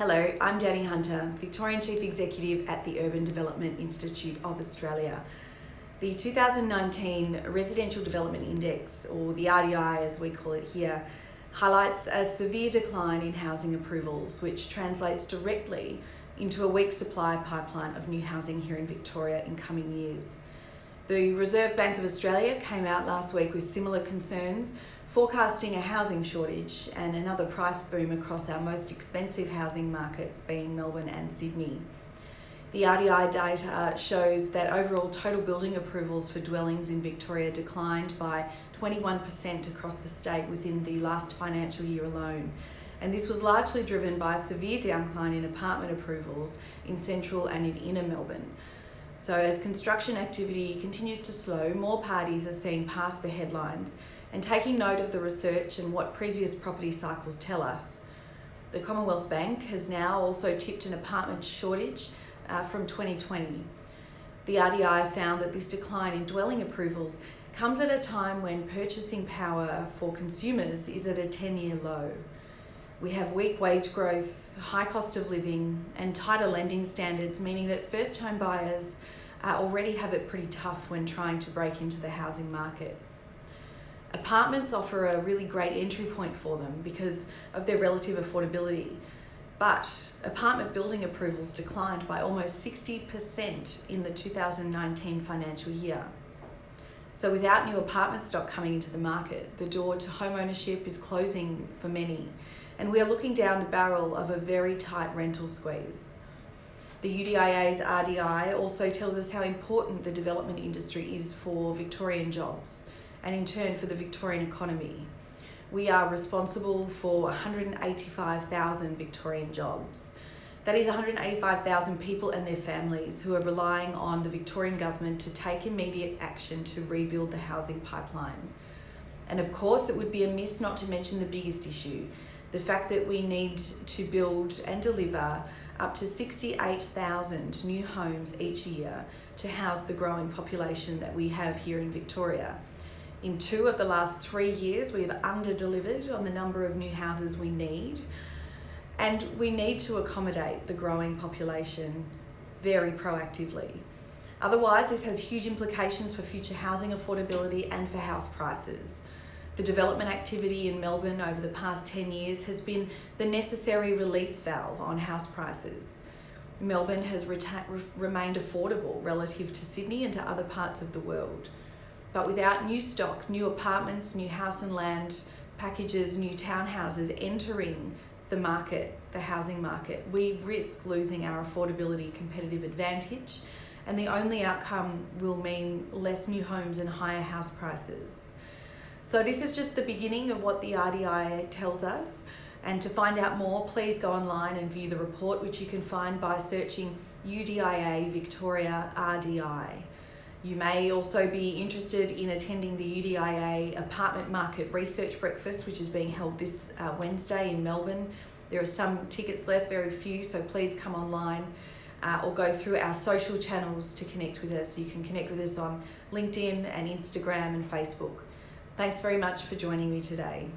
Hello, I'm Danny Hunter, Victorian Chief Executive at the Urban Development Institute of Australia. The 2019 Residential Development Index, or the RDI as we call it here, highlights a severe decline in housing approvals, which translates directly into a weak supply pipeline of new housing here in Victoria in coming years. The Reserve Bank of Australia came out last week with similar concerns, forecasting a housing shortage and another price boom across our most expensive housing markets, being Melbourne and Sydney. The RDI data shows that overall total building approvals for dwellings in Victoria declined by 21% across the state within the last financial year alone. And this was largely driven by a severe decline in apartment approvals in central and in inner Melbourne. So as construction activity continues to slow, more parties are seeing past the headlines and taking note of the research and what previous property cycles tell us. The Commonwealth Bank has now also tipped an apartment shortage from 2020. The RDI found that this decline in dwelling approvals comes at a time when purchasing power for consumers is at a 10-year low. We have weak wage growth, high cost of living, and tighter lending standards, meaning that first home buyers already have it pretty tough when trying to break into the housing market. Apartments offer a really great entry point for them because of their relative affordability, but apartment building approvals declined by almost 60% in the 2019 financial year. So without new apartment stock coming into the market, the door to home ownership is closing for many, and we are looking down the barrel of a very tight rental squeeze. The UDIA's RDI also tells us how important the development industry is for Victorian jobs, and in turn for the Victorian economy. We are responsible for 185,000 Victorian jobs. That is 185,000 people and their families who are relying on the Victorian government to take immediate action to rebuild the housing pipeline. And of course, it would be amiss not to mention the biggest issue, the fact that we need to build and deliver up to 68,000 new homes each year to house the growing population that we have here in Victoria. In 2 of the last 3 years, we have under-delivered on the number of new houses we need, and we need to accommodate the growing population very proactively. Otherwise, this has huge implications for future housing affordability and for house prices. The development activity in Melbourne over the past 10 years has been the necessary release valve on house prices. Melbourne has remained affordable relative to Sydney and to other parts of the world. But without new stock, new apartments, new house and land packages, new townhouses entering the market, the housing market, we risk losing our affordability competitive advantage, and the only outcome will mean less new homes and higher house prices. So this is just the beginning of what the RDI tells us, and to find out more, please go online and view the report, which you can find by searching UDIA Victoria RDI. You may also be interested in attending the UDIA Apartment Market Research Breakfast, which is being held this Wednesday in Melbourne. There are some tickets left, very few, so please come online or go through our social channels to connect with us. You can connect with us on LinkedIn and Instagram and Facebook. Thanks very much for joining me today.